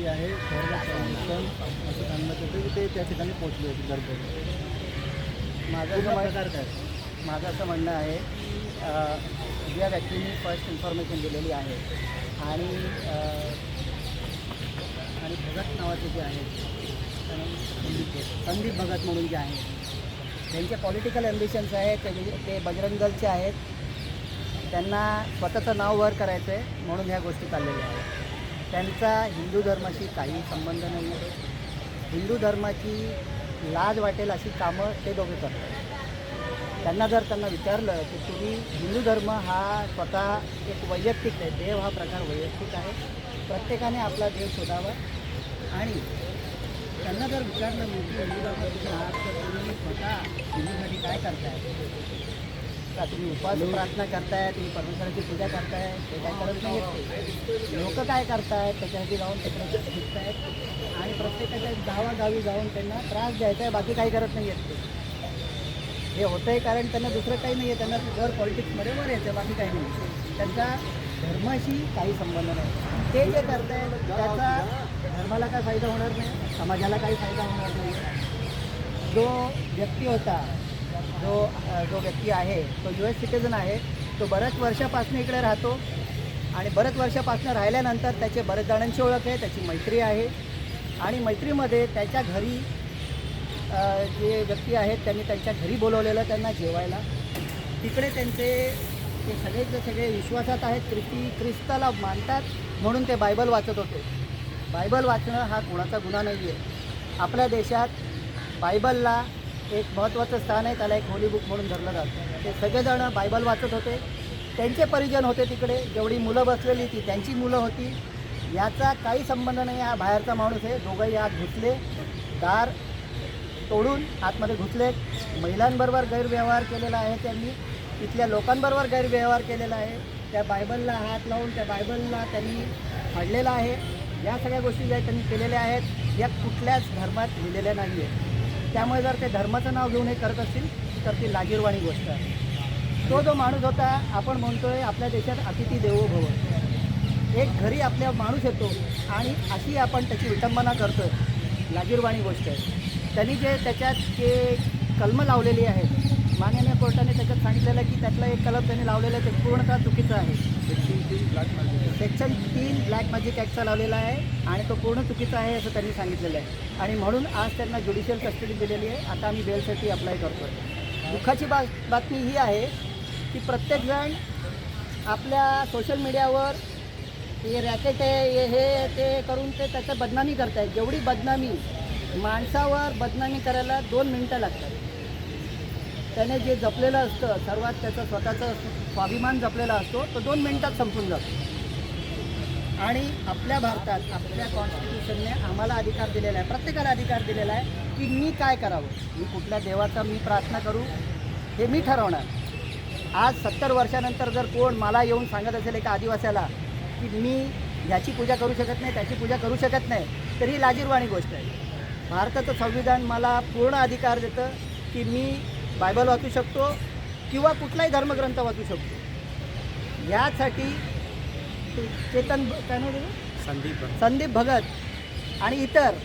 जी आहे धर्मसंरक्षण असं सांगण्यात येतं की ते त्या ठिकाणी पोहोचले होते गडकरी. माझं असं म्हणणं आहे, ज्या व्यक्तींनी फर्स्ट इन्फॉर्मेशन दिलेली आहे आणि आणि भगत नावाचे जे आहेत, संदीप भगत म्हणून जे आहेत, त्यांचे पॉलिटिकल ॲम्बिशन्स आहेत, ते बजरंग दलचे आहेत. त्यांना स्वतःचं नाव वर करायचं आहे म्हणून ह्या गोष्टी चाललेल्या आहेत. त्यांचा हिंदू धर्माशी काही संबंध नाही आहे. हिंदू धर्माची लाज वाटेल अशी कामं ते दोघे करतात. त्यांना विचारलं की तुम्ही हिंदू धर्म हा स्वतः एक वैयक्तिक आहे, देव हा प्रकार वैयक्तिक आहे, प्रत्येकाने आपला देव शोधावा. आणि त्यांना जर विचारलं मी की हिंदू धर्माचे आहात तर तुम्ही स्वतः हिंदूसाठी काय करताय, का तुम्ही उपवास प्रार्थना करताय, तुम्ही परमेश्वराची पूजा करताय, ते काय करत नाही. लोक काय करतायत त्याच्यासाठी जाऊन तिकडे शिकतायत आणि प्रत्येकाच्या गावागावी जाऊन त्यांना त्रास द्यायचा आहे, बाकी काही करत नाही आहेत. ते हे होतं आहे कारण त्यांना दुसरं काही नाही आहे, त्यांना जर पॉलिटिक्समध्ये वर यायचं, बाकी काही नाही. त्यांचा धर्माशी काही संबंध नाही. ते जे करत आहेत त्याचा धर्माला काय फायदा होणार नाही, समाजाला काही फायदा होणार नाही. जो व्यक्ती होता, जो व्यक्ती आहे तो US सिटिझन आहे. तो बऱ्याच वर्षापासून इकडे राहतो आणि बऱ्याच वर्षापासून राहिल्यानंतर त्याचे बरेच जणांची ओळख आहे, त्याची मैत्री आहे आणि मैत्रीमध्ये त्याच्या घरी जे व्यक्ती आहेत त्यांनी त्यांच्या घरी बोलवलेलं त्यांना जेवायला. तिकडे त्यांचे ते सगळे विश्वासात आहेत, ख्रिस्ताला मानतात म्हणून ते बायबल वाचत होते. बायबल वाचणं हा कोणाचा गुन्हा नाही आहे. आपल्या देशात बायबलला एक महत्त्वाचं स्थान आहे, त्याला एक होली बुक म्हणून धरलं जातं. ते सगळेजण बायबल वाचत होते. त्यांचे परिजन होते तिकडे, जेवढी मुलं बसलेली ती त्यांची मुलं होती. याचा काही संबंध नाही, हा बाहेरचा माणूस आहे. दोघंही आत घुसले, दार तोडून आतमध्ये घुसले. महिलांबरोबर गैरव्यवहार केलेला आहे त्यांनी, तिथल्या लोकांबरोबर गैरव्यवहार केलेला आहे. त्या बायबलला हात लावून त्या बायबलला त्यांनी फाडलेलं आहे. या सगळ्या गोष्टी ज्या त्यांनी केलेल्या आहेत या कुठल्याच धर्मात लिहिलेल्या नाही आहेत. त्यामुळे जर ते धर्माचं नाव घेऊन हे करत असतील तर ती लाजीरवाणी गोष्ट आहे. तो जो माणूस होता, आपण म्हणतोय आपल्या देशात अतिथी देवो भव, एक घरी आपल्या माणूस येतो आणि अशी आपण त्याची विटंबना करतोय, लाजीरवाणी गोष्ट आहे. त्यांनी त्याच्यात जे कलमं लावलेली आहेत, माननीय कोर्टाने त्याच्यात सांगितलेलं आहे की त्यातलं एक कलम त्यांनी लावलेलं आहे ते पूर्णतः चुकीचं आहे. सेक्शन 3 ब्लॅक मॅजिक ॲक्टचा लावलेला आहे आणि तो पूर्ण चुकीचा आहे असं त्यांनी सांगितलेलं आहे. आणि म्हणून आज त्यांना ज्युडिशियल कस्टडी दिलेली आहे. आता आम्ही बेलसाठी अप्लाय करतो आहे. दुःखाची बातमी ही आहे की प्रत्येकजण आपल्या सोशल मीडियावर हे रॅकेट आहे, हे ते करून ते त्याचं बदनामी करत आहेत. जेवढी बदनामी माणसावर बदनामी करायला 2 मिनटं लागतात. त्याने जे जपलेलं असतं सर्वात, त्याचं स्वतःचं स्वाभिमान जपलेला असतो, तो 2 मिनटात संपून जातो. आणि आपल्या भारतात आपल्या कॉन्स्टिट्यूशनने आम्हाला अधिकार दिलेला आहे, प्रत्येकाला अधिकार दिलेला आहे की मी काय करावं, मी कुठल्या देवाचा मी प्रार्थना करू हे मी ठरवणार. आज 70 वर्षानंतर जर कोण मला येऊन सांगत असेल एका आदिवासाला की मी याची पूजा करू शकत नाही, त्याची पूजा करू शकत नाही, तर ही लाजीरवाणी गोष्ट आहे. भारताचं संविधान मला पूर्ण अधिकार देतं की मी बायबल वाचू शकतो किंवा कुठलाही धर्मग्रंथ वाचू शकतो. यासाठी संदीप भगत आणि इतर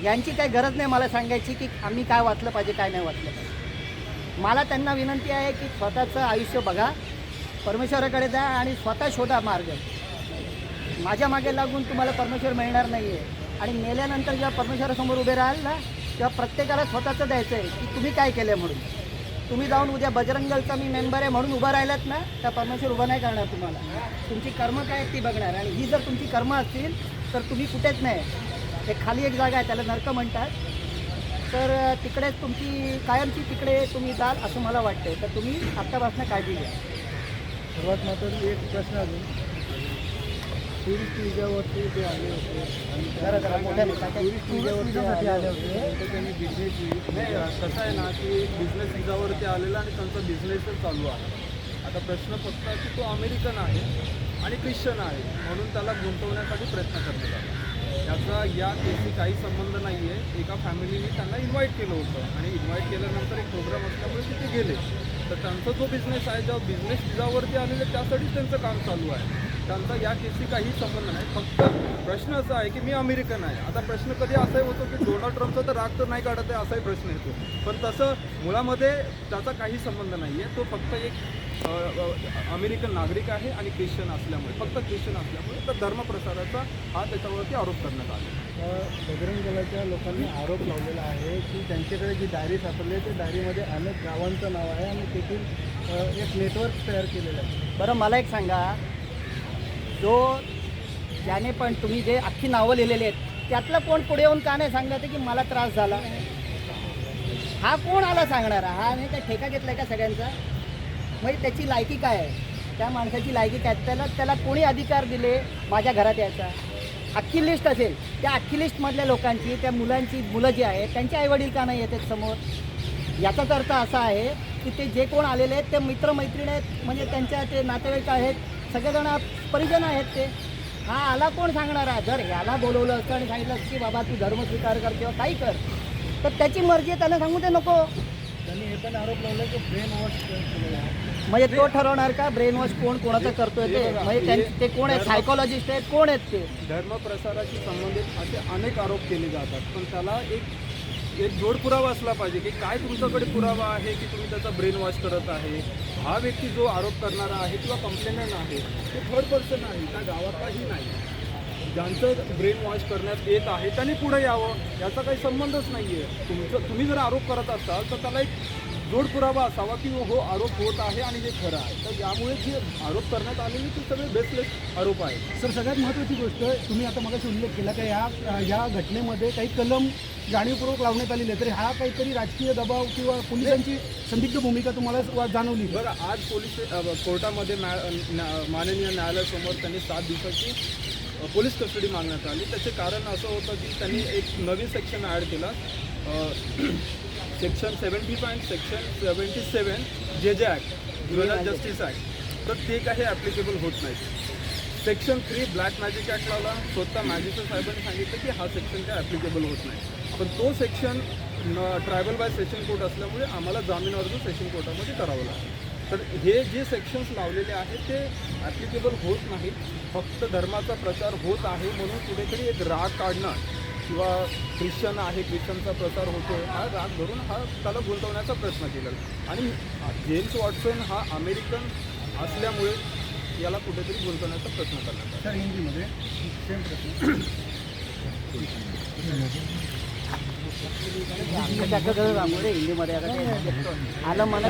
यांची काही गरज नाही मला सांगायची की आम्ही काय वाचलं पाहिजे काय नाही वाचलं पाहिजे. मला त्यांना विनंती आहे की स्वतःचं आयुष्य बघा, परमेश्वराकडे जा आणि स्वतः शोधा मार्ग. माझ्या मागे लागून तुम्हाला परमेश्वर मिळणार नाही आहे. आणि मेल्यानंतर जेव्हा परमेश्वरासमोर उभे राहाल ना, तेव्हा प्रत्येकाला स्वतःचं द्यायचं आहे की तुम्ही काय केलं म्हणून. तुम्ही जाऊन उद्या बजरंग दलचा मी मेंबर आहे म्हणून उभं राहिलात ना, तर परमेश्वर उभं नाही करणार तुम्हाला. तुमची कर्म काय आहेत ती बघणार. आणि ही जर तुमची कर्म असतील तर तुम्ही कुठेच नाही. हे खाली एक जागा आहे, त्याला नरक म्हणतात, तर तिकडेच तुमची कायमची तिकडे तुम्ही जाल असं मला वाटतं. तर तुम्ही आत्तापासून काळजी घ्या. सर्वात महत्त्वाचा एक प्रश्न अजून, टुरिस्ट विजावरती ते आले होते आणि जरा मोठ्याने टुरिस्ट विजावरती आले होते तर त्यांनी बिझनेस कसं आहे ना की बिझनेस विजावरती आलेला आणि त्यांचा बिझनेसच चालू आहे. आता प्रश्न फक्त की तो अमेरिकन आहे आणि ख्रिश्चन आहे म्हणून त्याला गुंतवण्यासाठी प्रयत्न करण्यात आला. याचा या केसशी काही संबंध नाही आहे. एका फॅमिलीने त्यांना इन्व्हाइट केलं होतं आणि इन्व्हाइट केल्यानंतर एक प्रोग्राम असल्यामुळे तिथे गेले. तर त्यांचा जो बिझनेस आहे, जेव्हा बिझनेस विजावरती आलेले त्यासाठीच त्यांचं काम चालू आहे. त्यांचा या केसशी काही संबंध नाही. फक्त प्रश्न असा आहे की मी अमेरिकन आहे. आता प्रश्न कधी असाही होतो की डोनाल्ड ट्रम्पचा तर राग तर नाही काढत आहे असाही प्रश्न येतो. पण तसं मुळामध्ये त्याचा काही संबंध नाही आहे. तो फक्त एक अमेरिकन नागरिक आहे आणि ख्रिश्चन असल्यामुळे, फक्त ख्रिश्चन असल्यामुळे तर धर्मप्रसाराचा हा त्याच्यावरती आरोप करण्यात आला. बजरंग दलाच्या लोकांनी आरोप लावलेला आहे की त्यांच्याकडे जी डायरी सापडली आहे, त्या डायरीमध्ये अनेक गावांचं नाव आहे आणि तेथील एक नेटवर्क तयार केलेलं आहे. बरं मला एक सांगा, जो ज्याने पण तुम्ही जे अख्खी नावं लिहिलेली आहेत त्यातलं कोण पुढे येऊन का नाही सांगत की मला त्रास झाला? हा कोण आला सांगणारा? हा नाही काय ठेका घेतलाय का सगळ्यांचा? म्हणजे त्याची लायकी काय आहे? त्या माणसाची लायकी काय? त्याला कोणी अधिकार दिले माझ्या घरात यायचा? अख्खी लिस्ट असेल, त्या अख्खी लिस्टमधल्या लोकांची, त्या मुलं जी आहेत त्यांचे आईवडील का नाही येतात समोर? याचाच अर्थ असा आहे की ते जे कोण आलेले आहेत ते मित्रमैत्रिणी आहेत, म्हणजे त्यांच्या ते नातेवाईक आहेत, सगळेजण परिजन आहेत ते. हा आला कोण सांगणारा? जर ह्याला बोलवलं असतं आणि सांगितलं असतं की बाबा तू धर्म स्वीकार कर किंवा काही कर, तर त्याची मर्जी आहे, त्याला सांगू दे नको. त्यांनी हे पण आरोप लावला की ब्रेन वॉश केलेला आहे. म्हणजे तो ठरवणार का ब्रेन वॉश कोण कोणाचं करतोय ते? म्हणजे ते कोण आहेत? सायकोलॉजिस्ट आहेत? कोण आहेत ते? धर्मप्रसाराशी संबंधित असे अनेक आरोप केले जातात, पण त्याला एक जोड पुरावा असला पाहिजे की काय तुमच्याकडे पुरावा आहे की तुम्ही त्याचा ब्रेन वॉश करत आहे. हा व्यक्ती जो आरोप करणारा आहे किंवा कंप्लेनंट आहे ते थर्ड पर्सन आहे, त्या गावातही नाही. ज्यांचं ब्रेन वॉश करण्यात येत आहे त्यांनी पुढे यावं, याचा काही संबंधच नाही आहे. तुम्ही जर आरोप करत असाल तर त्याला एक जोड पुरावा असावा की हो आरोप होत आहे आणि हे खरं आहे. तर यामुळे जे आरोप करण्यात आलेले ते सगळे बेसलेस आरोप आहेत. सर, सगळ्यात महत्त्वाची गोष्ट तुम्ही आता मगाशी उल्लेख केला की या घटनेमध्ये काही कलम जाणीवपूर्वक लावण्यात आलेली आहे, तर हा काहीतरी राजकीय दबाव किंवा पोलिसांची संदिग्ध भूमिका तुम्हाला जाणवली? बरं, आज कोर्टामध्ये माननीय न्यायालयासमोर त्यांनी 7 दिवसाची पोलीस कस्टडी मागण्यात आली. त्याचे कारण असं होतं की त्यांनी एक नवीन सेक्शन ॲड केला, सेक्शन 75 आणि सेक्शन 77 जे ॲक्ट, ज्युव्हेनाइल जस्टिस ॲक्ट. तर ते काही ॲप्लिकेबल होत नाही. सेक्शन 3 ब्लॅक मॅजिक ॲक्ट लावला. स्वतः मॅजिस्ट्रेट साहेबांनी सांगितलं की हा सेक्शन काय ॲप्लिकेबल होत नाही. पण तो section tribal bye session court असल्यामुळे आम्हाला जामीन अर्ज सेशन कोर्टामध्ये करावं लागतं. तर हे जे सेक्शन्स लावलेले आहेत ते ॲप्लिकेबल होत नाहीत. फक्त धर्माचा प्रचार होत आहे म्हणून कुठेतरी एक राग काढणं किंवा ख्रिश्चन आहे, ख्रिश्चनचा प्रचार होतो, हा राग धरून त्याला गुंतवण्याचा प्रयत्न केला. आणि जेम्स वॉटसन हा अमेरिकन असल्यामुळे याला कुठेतरी गुंतवण्याचा प्रयत्न करण्यात आला. सर, हिंदीमध्ये सेम प्रश्न. हिंदीमध्ये आलं मला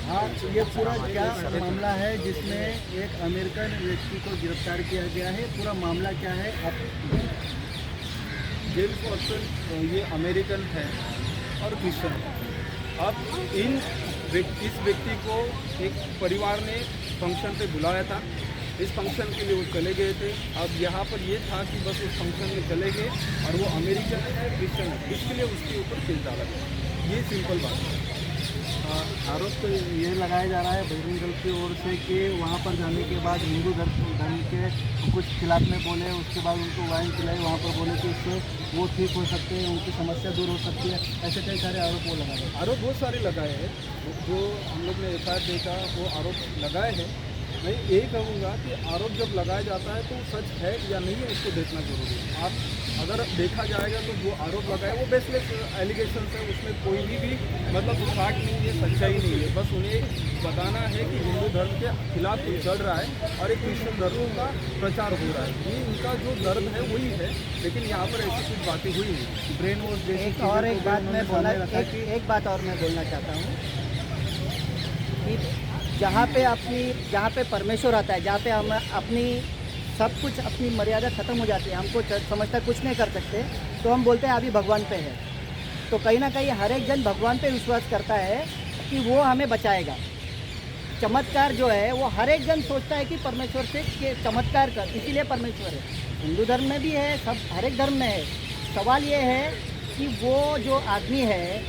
हाँ, ये पूरा क्या मामला है जिसमें एक अमेरिकन व्यक्ति को गिरफ्तार किया गया है? पूरा मामला क्या है? जेम्स वॉटसन ये अमेरिकन है और क्रिश्चियन है. अब इस व्यक्ति को एक परिवार ने फंक्शन पे बुलाया था. इस फंक्शन के लिए वो चले गए थे. अब यहाँ पर ये था कि बस उस फंक्शन में चले गए और वो अमेरिकन है, क्रिश्चियन है, इसके लिए उसके ऊपर केस डाला गया. ये सिंपल बात है. आरोप तो ये लगाया जा रहा है बजरंग दल की ओर से कि वहाँ पर जाने के बाद हिंदू धर्म के कुछ खिलाफ में बोले, उसके बाद उनको वाइन पिलाई, वहाँ पर बोले कि इससे वो ठीक हो सकते हैं, उनकी समस्या दूर हो सकती है. ऐसे कई सारे आरोप वो लगाए. आरोप बहुत सारे लगाए हैं. जो हम लोग ने FIR देखा वो आरोप लगाए हैं. मैं यही कहूँगा कि आरोप जब लगाया जाता है तो सच है या नहीं है उसको देखना जरूरी है. आप अगर देखा जाएगा तो जो आरोप लगाए वो बेसलेस एलिगेशंस है, उसमें कोई भी मतलब फैक्ट नहीं है, सच्चाई नहीं है. बस उन्हें बताना है कि हिंदू धर्म के खिलाफ कुछ चल रहा है और एक क्रिश्चियन धर्म का प्रचार हो रहा है. ये उनका जो दर्द है वही है, लेकिन यहाँ पर ऐसी कुछ बातें हुई नहीं. ब्रेन वॉश जैसी एक बात और मैं बोलना चाहता हूँ कि जहाँ पे परमेश्वर आता है, जहाँ पे हम अपनी सब कुछ अपनी मर्यादा ख़त्म हो जाती है, हमको समझता कुछ नहीं कर सकते, तो हम बोलते हैं अभी भगवान पे है. तो कहीं ना कहीं हर एक जन भगवान पे विश्वास करता है कि वो हमें बचाएगा. चमत्कार जो है वो हर एक जन सोचता है कि परमेश्वर से कि चमत्कार कर, इसीलिए परमेश्वर है. हिंदू धर्म में भी है, सब हर एक धर्म में है. सवाल ये है कि वो जो आदमी है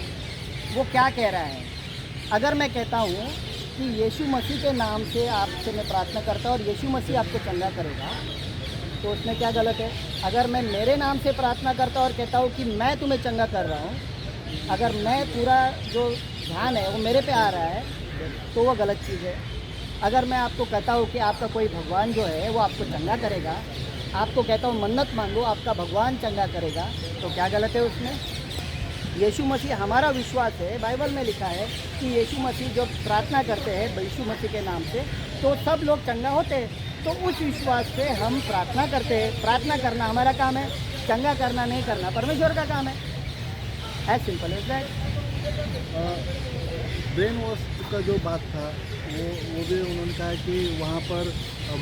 वो क्या कह रहा है. अगर मैं कहता हूँ कि यीशु मसीह के नाम से आपसे मैं प्रार्थना करता हूँ और यीशु मसीह आपको चंगा करेगा, तो उसमें क्या गलत है. अगर मैं मेरे नाम से प्रार्थना करता हूँ और कहता हूँ कि मैं तुम्हें चंगा कर रहा हूँ, अगर मैं पूरा जो ध्यान है वो मेरे पे आ रहा है, तो वो गलत चीज़ है। अगर मैं आपको कहता हूँ कि आपका कोई भगवान जो है वो आपको चंगा करेगा, आपको कहता हूँ मन्नत मांगो आपका भगवान चंगा करेगा, तो क्या गलत है उसमें? यीशु मसीह हमारा विश्वास है, बाइबल में लिखा है कि यीशु मसीह जो प्रार्थना करते हैं यीशु मसीह के नाम से तो सब लोग चंगा होते हैं। तो उस विश्वास से हम प्रार्थना करते हैं। प्रार्थना करना हमारा काम है, चंगा करना नहीं करना परमेश्वर का काम है। As simple as that. Brain wash का जो बात था वो भी उन्होंने कहा कि वहाँ पर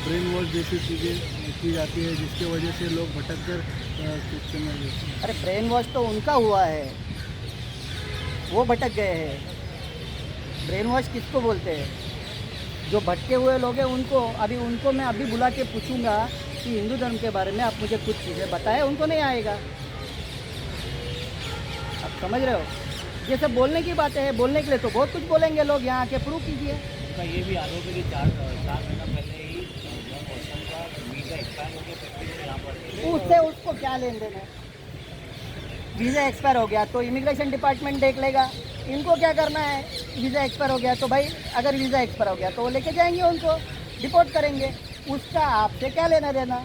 ब्रेन वॉश जैसी चीज़ें की जाती है जिसकी वजह से लोग भटक कर क्रिश्चियन में जाते हैं। अरे ब्रेन वॉश तो उनका हुआ है, वो भटक गए हैं। ब्रेन वॉश किसको बोलते हैं? जो भटके हुए लोग हैं उनको। उनको मैं अभी बुला के पूछूंगा कि हिंदू धर्म के बारे में आप मुझे कुछ चीज़ें बताएं, उनको नहीं आएगा। आप समझ रहे हो? ये सब बोलने की बातें हैं, बोलने के लिए तो बहुत कुछ बोलेंगे लोग, यहाँ आके प्रूव कीजिए। उनका ये भी आरोप है कि 4 महीना पहले ही जॉन वॉटसन का वीज़ा एक्सपायर हो गया, फिर यहाँ पर उससे उसको क्या लेन देन है? वीज़ा एक्सपायर हो गया तो इमिग्रेशन डिपार्टमेंट देख लेगा, इनको क्या करना है? वीज़ा एक्सपायर हो गया तो भाई अगर वीज़ा एक्सपायर हो गया तो वो लेके जाएंगे, उनको डिपोर्ट करेंगे, उसका आपसे क्या लेना देना?